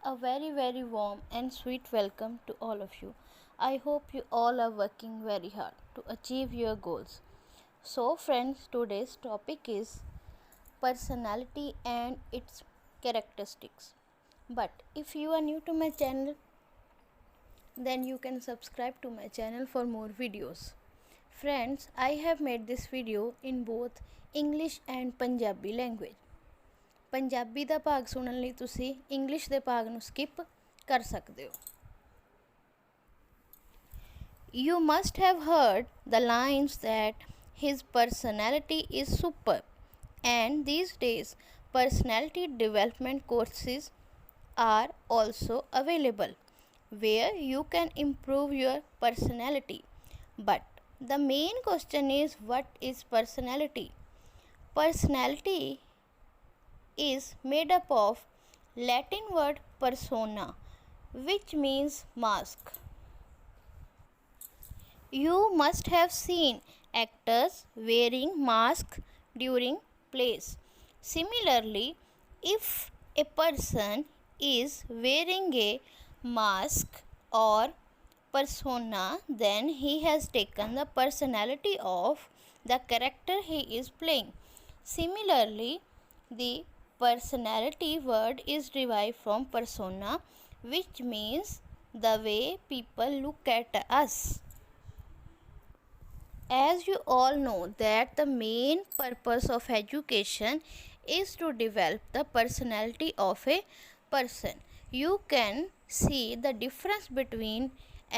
A very warm and sweet welcome to all of you. I hope you all are working very hard to achieve your goals. So, friends, today's topic is personality and its characteristics. But if you are new to my channel, then you can subscribe to my channel for more videos. Friends, I have made this video in both English and Punjabi language. Punjabi ਦਾ ਭਾਗ ਸੁਣਨ ਲਈ ਤੁਸੀਂ English ਦੇ ਭਾਗ ਨੂੰ skip ਕਰ ਸਕਦੇ ਹੋ। You must have heard the lines that his personality is superb, and these days personality development courses are also available where you can improve your personality. But the main question is, what is personality? Personality is made up of Latin word persona, which means mask. You must have seen actors wearing masks during plays. Similarly, if a person is wearing a mask or persona, then he has taken the personality of the character he is playing. Similarly, the personality word is derived from persona, which means the way people look at us. As you all know that the main purpose of education is to develop the personality of a person. You can see the difference between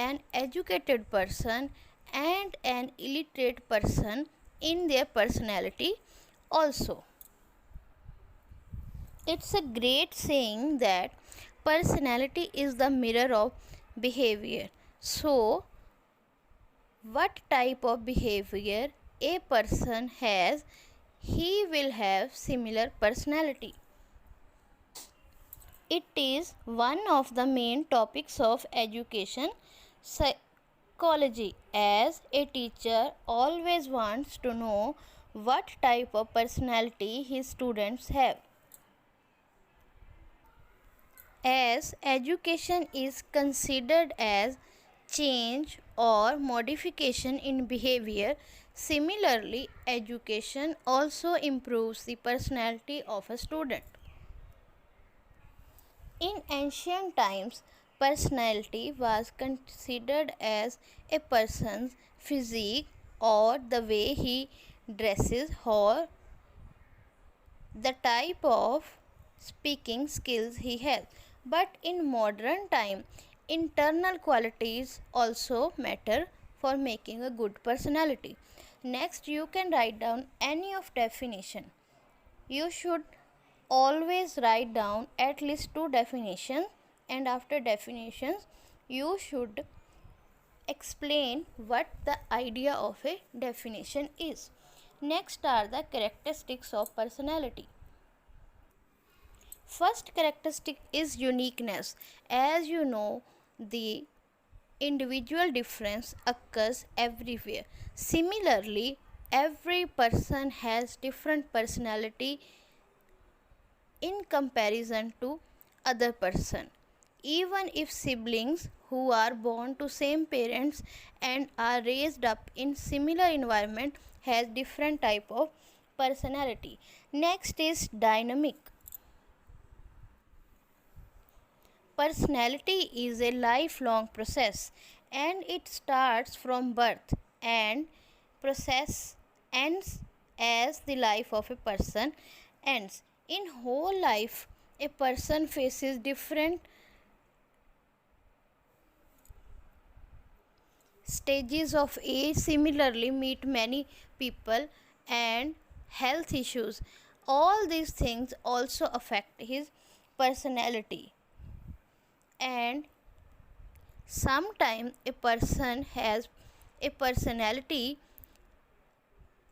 an educated person and an illiterate person in their personality also. It's a great saying that personality is the mirror of behavior. So, what type of behavior a person has, he will have similar personality. It is one of the main topics of education psychology, as a teacher always wants to know what type of personality his students have. As education is considered as change or modification in behavior, similarly, education also improves the personality of a student. In ancient times, personality was considered as a person's physique or the way he dresses or the type of speaking skills he has. But in modern time, internal qualities also matter for making a good personality. Next, you can write down any of definition. You should always write down at least 2 definitions, and after definitions you should explain what the idea of a definition is. Next are the characteristics of personality. First characteristic is uniqueness. As you know, the individual difference occurs everywhere. Similarly, every person has different personality in comparison to other person. Even if siblings who are born to same parents and are raised up in similar environment has different type of personality. Next is dynamic. Personality is a lifelong process, and it starts from birth and process ends as the life of a person ends. In whole life, a person faces different stages of age. Similarly, meet many people and health issues. All these things also affect his personality. And sometimes a person has a personality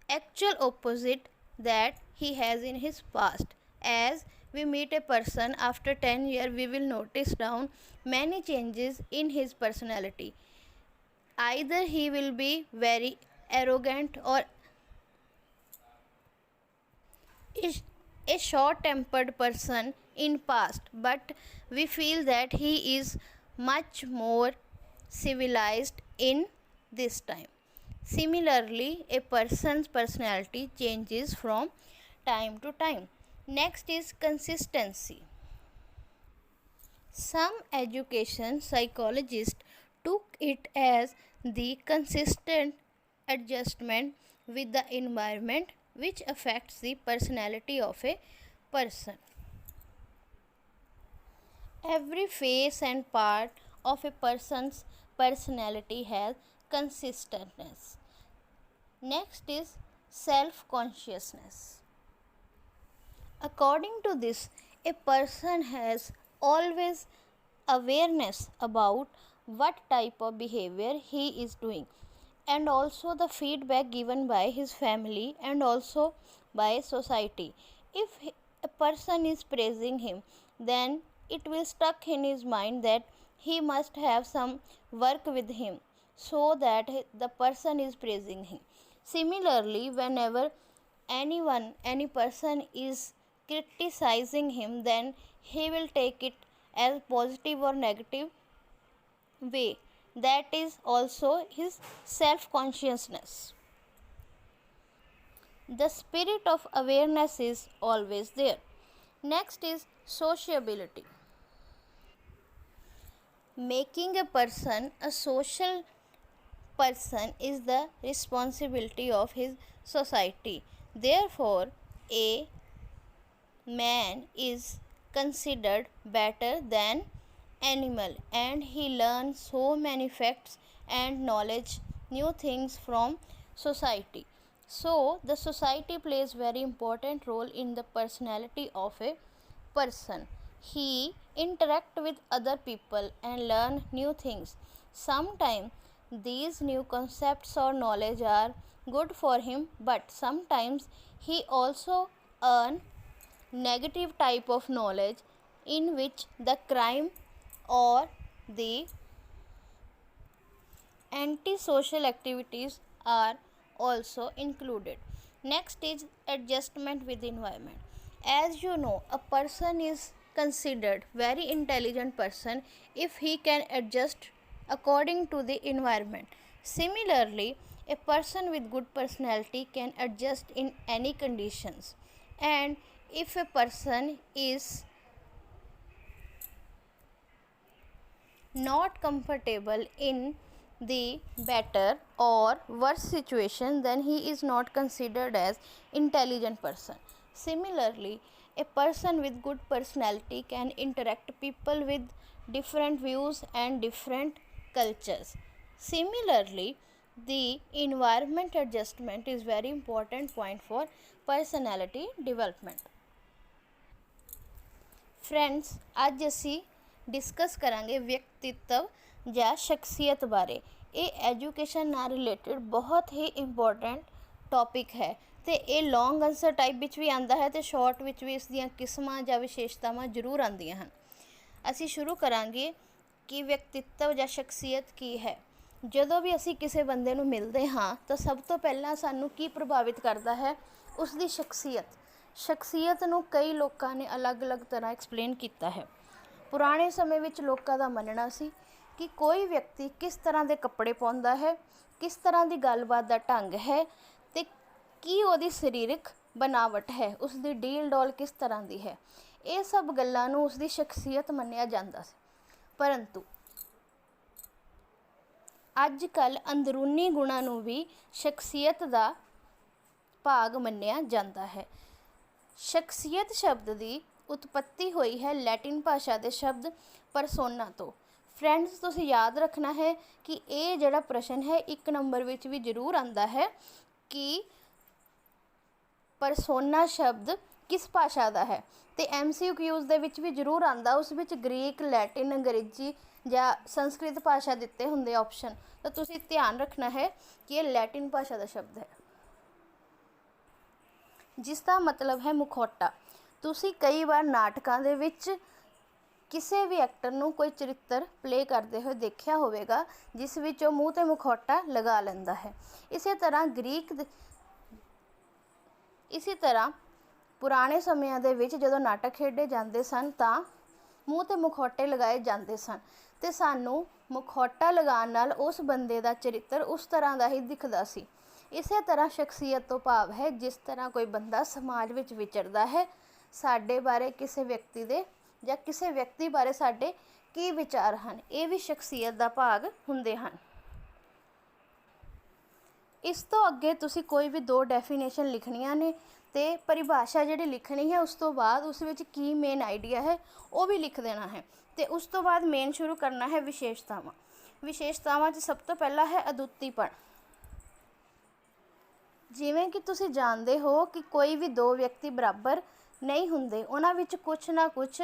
actual opposite that he has in his past. As we meet a person after 10 years, we will notice down many changes in his personality. Either he will be very arrogant or a short tempered person in past, but we feel that he is much more civilized in this time. Similarly, a person's personality changes from time to time. Next is consistency. Some education psychologists took it as the consistent adjustment with the environment which affects the personality of a person. Every phase and part of a person's personality has consistentness. Next is self-consciousness. According to this, a person has always awareness about what type of behavior he is doing, and also the feedback given by his family and also by society. If a person is praising him, then it will stuck in his mind that he must have some work with him so that the person is praising him. Similarly, whenever any person is criticizing him, then he will take it as positive or negative way. That is also his self consciousness. The spirit of awareness is always there. Next is sociability. Making a person a social person is the responsibility of his society. Therefore, a man is considered better than animal, and he learns so many facts and knowledge new things from society. So the society plays very important role in the personality of a person. He interact with other people and learn new things. Sometimes these new concepts or knowledge are good for him, but sometimes he also earn negative type of knowledge in which the crime or the antisocial activities are also included. Next is adjustment with environment. As you know, a person is considered very intelligent person if he can adjust according to the environment. Similarly, a person with good personality can adjust in any conditions. And if a person is not comfortable in the better or worse situation, then he is not considered as intelligent person. Similarly, a person with good personality can interact people with different views and different cultures. Similarly, the environment adjustment is very important point for personality development. Friends, ਅੱਜ ਅਸੀਂ discuss ਕਰਾਂਗੇ ਵਿਅਕਤਿਤਵ ਜਾਂ ਸ਼ਖਸੀਅਤ ਬਾਰੇ। ਇਹ education ਨਾਲ related ਬਹੁਤ ਹੀ important topic ਹੈ ਅਤੇ ਇਹ ਲੌਂਗ ਆਨਸਰ ਟਾਈਪ ਵਿੱਚ ਵੀ ਆਉਂਦਾ ਹੈ ਅਤੇ ਸ਼ਾਰਟ ਵਿੱਚ ਵੀ ਇਸ ਦੀਆਂ ਕਿਸਮਾਂ ਜਾਂ ਵਿਸ਼ੇਸ਼ਤਾਵਾਂ ਜ਼ਰੂਰ ਆਉਂਦੀਆਂ ਹਨ। ਅਸੀਂ ਸ਼ੁਰੂ ਕਰਾਂਗੇ ਕਿ ਵਿਅਕਤਿਤਵ ਜਾਂ ਸ਼ਖਸੀਅਤ ਕੀ ਹੈ। ਜਦੋਂ ਵੀ ਅਸੀਂ ਕਿਸੇ ਬੰਦੇ ਨੂੰ ਮਿਲਦੇ ਹਾਂ ਤਾਂ ਸਭ ਤੋਂ ਪਹਿਲਾਂ ਸਾਨੂੰ ਕੀ ਪ੍ਰਭਾਵਿਤ ਕਰਦਾ ਹੈ? ਉਸ ਦੀ ਸ਼ਖਸੀਅਤ ਨੂੰ ਕਈ ਲੋਕਾਂ ਨੇ ਅਲੱਗ-ਅਲੱਗ ਤਰ੍ਹਾਂ ਐਕਸਪਲੇਨ ਕੀਤਾ ਹੈ। ਪੁਰਾਣੇ ਸਮੇਂ ਵਿੱਚ ਲੋਕਾਂ ਦਾ ਮੰਨਣਾ ਸੀ ਕਿ ਕੋਈ ਵਿਅਕਤੀ ਕਿਸ ਤਰ੍ਹਾਂ ਦੇ ਕੱਪੜੇ ਪਾਉਂਦਾ ਹੈ, ਕਿਸ ਤਰ੍ਹਾਂ ਦੀ ਗੱਲਬਾਤ ਦਾ ਢੰਗ ਹੈ ਅਤੇ ਕੀ ਉਹਦੀ ਸਰੀਰਕ ਬਨਾਵਟ ਹੈ, ਉਸ ਦੀ ਡੀਲ ਡੋਲ ਕਿਸ ਤਰ੍ਹਾਂ ਦੀ ਹੈ, ਇਹ ਸਭ ਗੱਲਾਂ ਨੂੰ ਉਸ ਦੀ ਸ਼ਖਸੀਅਤ ਮੰਨਿਆ ਜਾਂਦਾ ਸੀ। ਪਰੰਤੂ ਅੱਜ ਕੱਲ੍ਹ ਅੰਦਰੂਨੀ ਗੁਣਾਂ ਨੂੰ ਵੀ ਸ਼ਖਸੀਅਤ ਦਾ ਭਾਗ ਮੰਨਿਆ ਜਾਂਦਾ ਹੈ। ਸ਼ਖਸੀਅਤ ਸ਼ਬਦ ਦੀ ਉਤਪੱਤੀ ਹੋਈ ਹੈ ਲੈਟਿਨ ਭਾਸ਼ਾ ਦੇ ਸ਼ਬਦ ਪਰਸੋਨਾ ਤੋਂ। ਫਰੈਂਡਸ, ਤੁਸੀਂ ਯਾਦ ਰੱਖਣਾ ਹੈ ਕਿ ਇਹ ਜਿਹੜਾ ਪ੍ਰਸ਼ਨ ਹੈ 1 ਨੰਬਰ ਵਿੱਚ ਵੀ ਜ਼ਰੂਰ ਆਉਂਦਾ ਹੈ ਕਿ ਪਰਸੋਨਾ ਸ਼ਬਦ ਕਿਸ ਭਾਸ਼ਾ ਦਾ ਹੈ, ਅਤੇ MCQs ਦੇ ਵਿੱਚ ਵੀ ਜ਼ਰੂਰ ਆਉਂਦਾ। ਉਸ ਵਿੱਚ ਗ੍ਰੀਕ, ਲੈਟਿਨ, ਅੰਗਰੇਜ਼ੀ ਜਾਂ ਸੰਸਕ੍ਰਿਤ ਭਾਸ਼ਾ ਦਿੱਤੇ ਹੁੰਦੇ ਆਪਸ਼ਨ, ਤਾਂ ਤੁਸੀਂ ਧਿਆਨ ਰੱਖਣਾ ਹੈ ਕਿ ਇਹ ਲੈਟਿਨ ਭਾਸ਼ਾ ਦਾ ਸ਼ਬਦ ਹੈ ਜਿਸ ਦਾ ਮਤਲਬ ਹੈ ਮੁਖੌਟਾ। ਤੁਸੀਂ ਕਈ ਵਾਰ ਨਾਟਕਾਂ ਦੇ ਵਿੱਚ ਕਿਸੇ ਵੀ ਐਕਟਰ ਨੂੰ ਕੋਈ ਚਰਿੱਤਰ ਪਲੇ ਕਰਦੇ ਹੋਏ ਦੇਖਿਆ ਹੋਵੇਗਾ ਜਿਸ ਵਿੱਚ ਉਹ ਮੂੰਹ 'ਤੇ ਮੁਖੌਟਾ ਲਗਾ ਲੈਂਦਾ ਹੈ। ਇਸੇ ਤਰ੍ਹਾਂ ਪੁਰਾਣੇ ਸਮਿਆਂ ਦੇ ਵਿੱਚ ਜਦੋਂ ਨਾਟਕ ਖੇਡੇ ਜਾਂਦੇ ਸਨ ਤਾਂ ਮੂੰਹ 'ਤੇ ਮੁਖੌਟੇ ਲਗਾਏ ਜਾਂਦੇ ਸਨ ਅਤੇ ਸਾਨੂੰ ਮੁਖੌਟਾ ਲਗਾਉਣ ਨਾਲ ਉਸ ਬੰਦੇ ਦਾ ਚਰਿੱਤਰ ਉਸ ਤਰ੍ਹਾਂ ਦਾ ਹੀ ਦਿਖਦਾ ਸੀ। ਇਸੇ ਤਰ੍ਹਾਂ ਸ਼ਖਸੀਅਤ ਤੋਂ ਭਾਵ ਹੈ ਜਿਸ ਤਰ੍ਹਾਂ ਕੋਈ ਬੰਦਾ ਸਮਾਜ ਵਿੱਚ ਵਿਚਰਦਾ ਹੈ, ਸਾਡੇ ਬਾਰੇ ਕਿਸੇ ਵਿਅਕਤੀ ਦੇ ਜਾਂ ਕਿਸੇ ਵਿਅਕਤੀ ਬਾਰੇ ਸਾਡੇ ਕੀ ਵਿਚਾਰ ਹਨ, ਇਹ ਵੀ ਸ਼ਖਸੀਅਤ ਦਾ ਭਾਗ ਹੁੰਦੇ ਹਨ। ਇਸ ਤੋਂ ਅੱਗੇ ਤੁਸੀਂ ਕੋਈ ਵੀ 2 ਡੈਫੀਨੇਸ਼ਨ ਲਿਖਣੀਆਂ ਨੇ ਅਤੇ ਪਰਿਭਾਸ਼ਾ ਜਿਹੜੀ ਲਿਖਣੀ ਹੈ ਉਸ ਤੋਂ ਬਾਅਦ ਉਸ ਵਿੱਚ ਕੀ ਮੇਨ ਆਈਡੀਆ ਹੈ ਉਹ ਵੀ ਲਿਖ ਦੇਣਾ ਹੈ। ਅਤੇ ਉਸ ਤੋਂ ਬਾਅਦ ਮੇਨ ਸ਼ੁਰੂ ਕਰਨਾ ਹੈ ਵਿਸ਼ੇਸ਼ਤਾਵਾਂ। ਵਿਸ਼ੇਸ਼ਤਾਵਾਂ 'ਚ ਸਭ ਤੋਂ ਪਹਿਲਾਂ ਹੈ ਅਦੁੱਤੀਪਣ। ਜਿਵੇਂ ਕਿ ਤੁਸੀਂ ਜਾਣਦੇ ਹੋ ਕਿ ਕੋਈ ਵੀ 2 ਵਿਅਕਤੀ ਬਰਾਬਰ ਨਹੀਂ ਹੁੰਦੇ, ਉਹਨਾਂ ਵਿੱਚ ਕੁਛ ਨਾ ਕੁਛ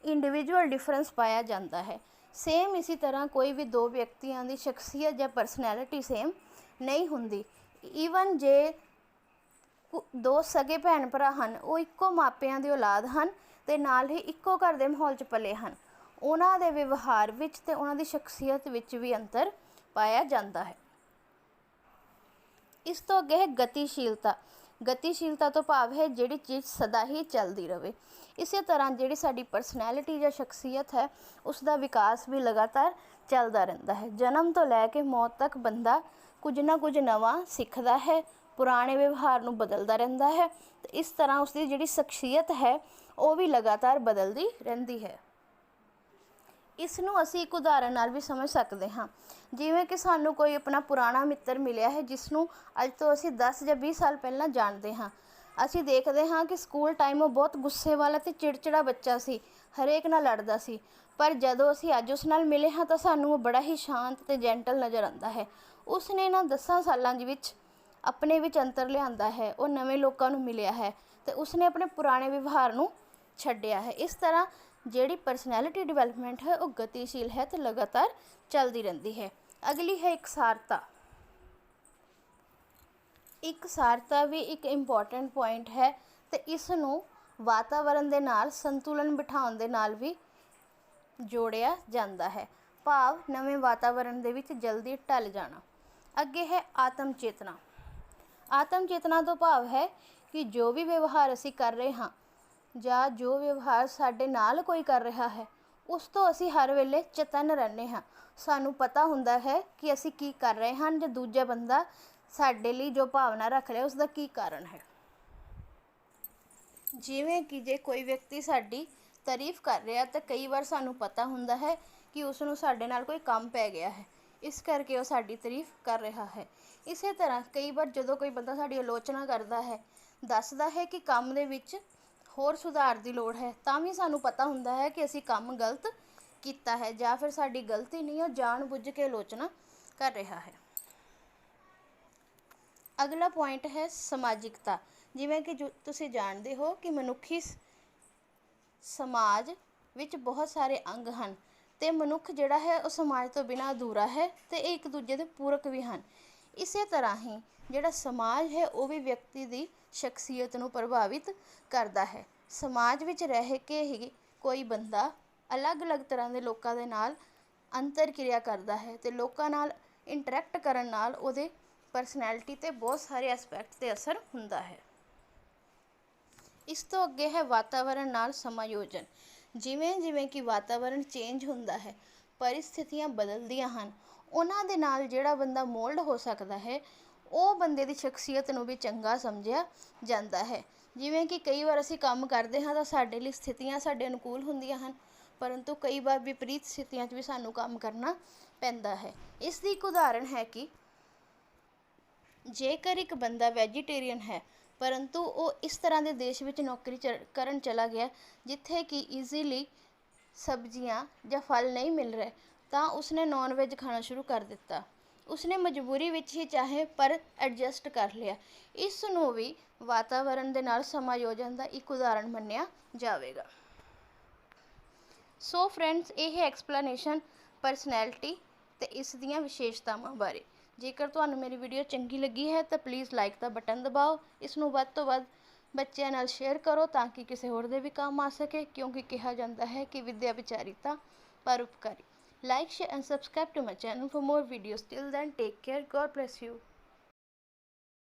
ਇੰਡੀਵਿਜੂਅਲ ਡਿਫਰੈਂਸ ਪਾਇਆ ਜਾਂਦਾ ਹੈ। ਸੇਮ ਇਸੇ ਤਰ੍ਹਾਂ ਕੋਈ ਵੀ 2 ਵਿਅਕਤੀਆਂ ਦੀ ਸ਼ਖਸੀਅਤ ਜਾਂ ਪਰਸਨੈਲਿਟੀ ਸੇਮ ਨਹੀਂ ਹੁੰਦੀ। ਈਵਨ ਜੇ 2 ਸਗੇ ਭੈਣ ਭਰਾ ਹਨ, ਉਹ ਇੱਕੋ ਮਾਪਿਆਂ ਦੀ ਔਲਾਦ ਹਨ ਅਤੇ ਨਾਲ ਹੀ ਇੱਕੋ ਘਰ ਦੇ ਮਾਹੌਲ 'ਚ ਪਲੇ ਹਨ, ਉਹਨਾਂ ਦੇ ਵਿਵਹਾਰ ਵਿੱਚ ਅਤੇ ਉਹਨਾਂ ਦੀ ਸ਼ਖਸੀਅਤ ਵਿੱਚ ਵੀ ਅੰਤਰ ਪਾਇਆ ਜਾਂਦਾ ਹੈ। ਇਸ ਤੋਂ ਅੱਗੇ ਹੈ ਗਤੀਸ਼ੀਲਤਾ। ਗਤੀਸ਼ੀਲਤਾ ਤੋਂ ਭਾਵ ਹੈ ਜਿਹੜੀ ਚੀਜ਼ ਸਦਾ ਹੀ ਚੱਲਦੀ ਰਹੇ। ਇਸੇ ਤਰ੍ਹਾਂ ਜਿਹੜੀ ਸਾਡੀ ਪਰਸਨੈਲਿਟੀ ਜਾਂ ਸ਼ਖਸੀਅਤ ਹੈ ਉਸ ਦਾ ਵਿਕਾਸ ਵੀ ਲਗਾਤਾਰ ਚੱਲਦਾ ਰਹਿੰਦਾ ਹੈ। ਜਨਮ ਤੋਂ ਲੈ ਕੇ ਮੌਤ ਤੱਕ ਬੰਦਾ ਕੁਝ ਨਾ ਕੁਝ ਨਵਾਂ ਸਿੱਖਦਾ ਹੈ, ਪੁਰਾਣੇ ਵਿਵਹਾਰ ਨੂੰ ਬਦਲਦਾ ਰਹਿੰਦਾ ਹੈ ਅਤੇ ਇਸ ਤਰ੍ਹਾਂ ਉਸਦੀ ਜਿਹੜੀ ਸ਼ਖਸੀਅਤ ਹੈ ਉਹ ਵੀ ਲਗਾਤਾਰ ਬਦਲਦੀ ਰਹਿੰਦੀ ਹੈ। ਇਸ ਨੂੰ ਅਸੀਂ ਇੱਕ ਉਦਾਹਰਨ ਨਾਲ ਵੀ ਸਮਝ ਸਕਦੇ ਹਾਂ। ਜਿਵੇਂ ਕਿ ਸਾਨੂੰ ਕੋਈ ਆਪਣਾ ਪੁਰਾਣਾ ਮਿੱਤਰ ਮਿਲਿਆ ਹੈ ਜਿਸ ਨੂੰ ਅੱਜ ਤੋਂ ਅਸੀਂ 10 ਜਾਂ 20 ਸਾਲ ਪਹਿਲਾਂ ਜਾਣਦੇ ਹਾਂ। ਅਸੀਂ ਦੇਖਦੇ ਹਾਂ ਕਿ ਸਕੂਲ ਟਾਈਮ ਉਹ ਬਹੁਤ ਗੁੱਸੇ ਵਾਲਾ ਅਤੇ ਚਿੜਚਿੜਾ ਬੱਚਾ ਸੀ, ਹਰੇਕ ਨਾਲ ਲੜਦਾ ਸੀ, ਪਰ ਜਦੋਂ ਅਸੀਂ ਅੱਜ ਉਸ ਨਾਲ ਮਿਲੇ ਹਾਂ ਤਾਂ ਸਾਨੂੰ ਉਹ ਬੜਾ ਹੀ ਸ਼ਾਂਤ ਅਤੇ ਜੈਂਟਲ ਨਜ਼ਰ ਆਉਂਦਾ ਹੈ। ਉਸ ਨੇ ਇਹਨਾਂ 10 ਸਾਲਾਂ ਦੇ ਵਿੱਚ ਆਪਣੇ ਵਿੱਚ ਅੰਤਰ ਲਿਆਂਦਾ ਹੈ, ਉਹ ਨਵੇਂ ਲੋਕਾਂ ਨੂੰ ਮਿਲਿਆ ਹੈ ਅਤੇ ਉਸਨੇ ਆਪਣੇ ਪੁਰਾਣੇ ਵਿਵਹਾਰ ਨੂੰ ਛੱਡਿਆ ਹੈ। ਇਸ ਤਰ੍ਹਾਂ ਜਿਹੜੀ ਪਰਸਨੈਲਿਟੀ ਡਿਵੈਲਪਮੈਂਟ ਹੈ ਉਹ ਗਤੀਸ਼ੀਲ ਹੈ ਅਤੇ ਲਗਾਤਾਰ ਚੱਲਦੀ ਰਹਿੰਦੀ ਹੈ। ਅਗਲੀ ਹੈ ਇਕਸਾਰਤਾ। ਇਕਸਾਰਤਾ ਵੀ ਇੱਕ ਇੰਪੋਰਟੈਂਟ ਪੁਆਇੰਟ ਹੈ ਅਤੇ ਇਸ ਨੂੰ ਵਾਤਾਵਰਨ ਦੇ ਨਾਲ ਸੰਤੁਲਨ ਬਿਠਾਉਣ ਦੇ ਨਾਲ ਵੀ ਜੋੜਿਆ ਜਾਂਦਾ ਹੈ, ਭਾਵ ਨਵੇਂ ਵਾਤਾਵਰਨ ਦੇ ਵਿੱਚ ਜਲਦੀ ਢਲ ਜਾਣਾ। ਅੱਗੇ ਹੈ ਆਤਮ ਚੇਤਨਾ। ਆਤਮ ਚੇਤਨਾ ਤੋਂ ਭਾਵ ਹੈ ਕਿ ਜੋ ਵੀ ਵਿਵਹਾਰ ਅਸੀਂ ਕਰ ਰਹੇ ਹਾਂ ਜਾਂ ਜੋ ਵਿਵਹਾਰ ਸਾਡੇ ਨਾਲ ਕੋਈ ਕਰ ਰਿਹਾ ਹੈ ਉਸ ਤੋਂ ਅਸੀਂ ਹਰ ਵੇਲੇ ਚੇਤੰਨ ਰਹਿੰਦੇ ਹਾਂ। ਸਾਨੂੰ ਪਤਾ ਹੁੰਦਾ ਹੈ ਕਿ ਅਸੀਂ ਕੀ ਕਰ ਰਹੇ ਹਨ ਜਾਂ ਦੂਜਾ ਬੰਦਾ ਸਾਡੇ ਲਈ ਜੋ ਭਾਵਨਾ ਰੱਖ ਰਿਹਾ ਉਸ ਦਾ ਕੀ ਕਾਰਨ ਹੈ। ਜਿਵੇਂ ਕਿ ਜੇ ਕੋਈ ਵਿਅਕਤੀ ਸਾਡੀ ਤਾਰੀਫ ਕਰ ਰਿਹਾ ਤਾਂ ਕਈ ਵਾਰ ਸਾਨੂੰ ਪਤਾ ਹੁੰਦਾ ਹੈ ਕਿ ਉਸ ਨੂੰ ਸਾਡੇ ਨਾਲ ਕੋਈ ਕੰਮ ਪੈ ਗਿਆ ਹੈ, ਇਸ ਕਰਕੇ ਉਹ ਸਾਡੀ ਤਾਰੀਫ ਕਰ ਰਿਹਾ ਹੈ। ਇਸੇ ਤਰ੍ਹਾਂ ਕਈ ਵਾਰ ਜਦੋਂ ਕੋਈ ਬੰਦਾ ਸਾਡੀ ਆਲੋਚਨਾ ਕਰਦਾ ਹੈ, ਦੱਸਦਾ ਹੈ ਕਿ ਕੰਮ ਦੇ ਵਿੱਚ ਹੋਰ ਸੁਧਾਰ ਦੀ ਲੋੜ ਹੈ, ਤਾਂ ਵੀ ਸਾਨੂੰ ਪਤਾ ਹੁੰਦਾ ਹੈ ਕਿ ਅਸੀਂ ਕੰਮ ਗਲਤ ਕੀਤਾ ਹੈ ਜਾਂ ਫਿਰ ਸਾਡੀ ਗਲਤੀ ਨਹੀਂ, ਉਹ ਜਾਣ ਬੁੱਝ ਕੇ ਆਲੋਚਨਾ ਕਰ ਰਿਹਾ ਹੈ। ਅਗਲਾ ਪੁਆਇੰਟ ਹੈ ਸਮਾਜਿਕਤਾ। ਜਿਵੇਂ ਕਿ ਤੁਸੀਂ ਜਾਣਦੇ ਹੋ ਕਿ ਮਨੁੱਖੀ ਸਮਾਜ ਵਿੱਚ ਬਹੁਤ ਸਾਰੇ ਅੰਗ ਹਨ ਅਤੇ ਮਨੁੱਖ ਜਿਹੜਾ ਹੈ ਉਹ ਸਮਾਜ ਤੋਂ ਬਿਨਾਂ ਅਧੂਰਾ ਹੈ ਅਤੇ ਇਹ ਇੱਕ ਦੂਜੇ ਦੇ ਪੂਰਕ ਵੀ ਹਨ। ਇਸੇ ਤਰ੍ਹਾਂ ਹੀ ਜਿਹੜਾ ਸਮਾਜ ਹੈ ਉਹ ਵੀ ਵਿਅਕਤੀ ਦੀ ਸ਼ਖਸੀਅਤ ਨੂੰ ਪ੍ਰਭਾਵਿਤ ਕਰਦਾ ਹੈ। ਸਮਾਜ ਵਿੱਚ ਰਹਿ ਕੇ ਹੀ ਕੋਈ ਬੰਦਾ ਅਲੱਗ-ਅਲੱਗ ਤਰ੍ਹਾਂ ਦੇ ਲੋਕਾਂ ਦੇ ਨਾਲ ਅੰਤਰ ਕਿਰਿਆ ਕਰਦਾ ਹੈ ਅਤੇ ਲੋਕਾਂ ਨਾਲ ਇੰਟਰੈਕਟ ਕਰਨ ਨਾਲ ਉਹਦੇ ਪਰਸਨੈਲਿਟੀ 'ਤੇ ਬਹੁਤ ਸਾਰੇ ਐਸਪੈਕਟ 'ਤੇ ਅਸਰ ਹੁੰਦਾ ਹੈ। ਇਸ ਤੋਂ ਅੱਗੇ ਹੈ ਵਾਤਾਵਰਨ ਨਾਲ ਸਮਾਯੋਜਨ। ਜਿਵੇਂ ਜਿਵੇਂ ਕਿ ਵਾਤਾਵਰਨ ਚੇਂਜ ਹੁੰਦਾ ਹੈ, ਪਰਿਸਥਿਤੀਆਂ ਬਦਲਦੀਆਂ ਹਨ, ਉਹਨਾਂ ਦੇ ਨਾਲ ਜਿਹੜਾ ਬੰਦਾ ਮੋਲਡ ਹੋ ਸਕਦਾ ਹੈ ਉਹ ਬੰਦੇ ਦੀ ਸ਼ਖਸੀਅਤ ਨੂੰ ਵੀ ਚੰਗਾ ਸਮਝਿਆ ਜਾਂਦਾ ਹੈ। ਜਿਵੇਂ ਕਿ ਕਈ ਵਾਰ ਅਸੀਂ ਕੰਮ ਕਰਦੇ ਹਾਂ ਤਾਂ ਸਾਡੇ ਲਈ ਸਥਿਤੀਆਂ ਸਾਡੇ ਅਨੁਕੂਲ ਹੁੰਦੀਆਂ ਹਨ, ਪਰੰਤੂ ਕਈ ਵਾਰ ਵਿਪਰੀਤ ਸਥਿਤੀਆਂ 'ਚ ਵੀ ਸਾਨੂੰ ਕੰਮ ਕਰਨਾ ਪੈਂਦਾ ਹੈ। ਇਸ ਦੀ ਇੱਕ ਉਦਾਹਰਨ ਹੈ ਕਿ ਜੇਕਰ ਇੱਕ ਬੰਦਾ ਵੈਜੀਟੇਰੀਅਨ ਹੈ ਪਰੰਤੂ ਉਹ ਇਸ ਤਰ੍ਹਾਂ ਦੇ ਦੇਸ਼ ਵਿੱਚ ਨੌਕਰੀ ਕਰਨ ਚਲਾ ਗਿਆ ਜਿੱਥੇ ਕਿ ਈਜ਼ੀਲੀ ਸਬਜ਼ੀਆਂ ਜਾਂ ਫਲ ਨਹੀਂ ਮਿਲ ਰਹੇ, ਤਾਂ ਉਸਨੇ ਨੌਨ ਵੈਜ ਖਾਣਾ ਸ਼ੁਰੂ ਕਰ ਦਿੱਤਾ। ਉਸਨੇ ਮਜਬੂਰੀ ਵਿੱਚ ਹੀ ਚਾਹੇ ਪਰ ਐਡਜਸਟ ਕਰ ਲਿਆ। ਇਸ ਨੂੰ ਵੀ ਵਾਤਾਵਰਨ ਦੇ ਨਾਲ ਸਮਾਯੋਜਨ ਦਾ ਇੱਕ ਉਦਾਹਰਨ ਮੰਨਿਆ ਜਾਵੇਗਾ। ਸੋ ਫਰੈਂਡਸ, ਇਹ ਹੈ ਐਕਸਪਲੇਨੇਸ਼ਨ ਪਰਸਨੈਲਿਟੀ ਅਤੇ ਇਸ ਦੀਆਂ ਵਿਸ਼ੇਸ਼ਤਾਵਾਂ ਬਾਰੇ। ਜੇਕਰ ਤੁਹਾਨੂੰ ਮੇਰੀ ਵੀਡੀਓ ਚੰਗੀ ਲੱਗੀ ਹੈ ਤਾਂ ਪਲੀਜ਼ ਲਾਈਕ ਦਾ ਬਟਨ ਦਬਾਓ। ਇਸ ਨੂੰ ਵੱਧ ਤੋਂ ਵੱਧ ਬੱਚਿਆਂ ਨਾਲ ਸ਼ੇਅਰ ਕਰੋ ਤਾਂ ਕਿ ਕਿਸੇ ਹੋਰ ਦੇ ਵੀ ਕੰਮ ਆ ਸਕੇ, ਕਿਉਂਕਿ ਕਿਹਾ ਜਾਂਦਾ ਹੈ ਕਿ ਵਿਦਿਆ ਵਿਚਾਰੀ ਤਾਂ ਪਰਉਪਕਾਰੀ। Like, share and subscribe to my channel for more videos. Till then, take care. God bless you.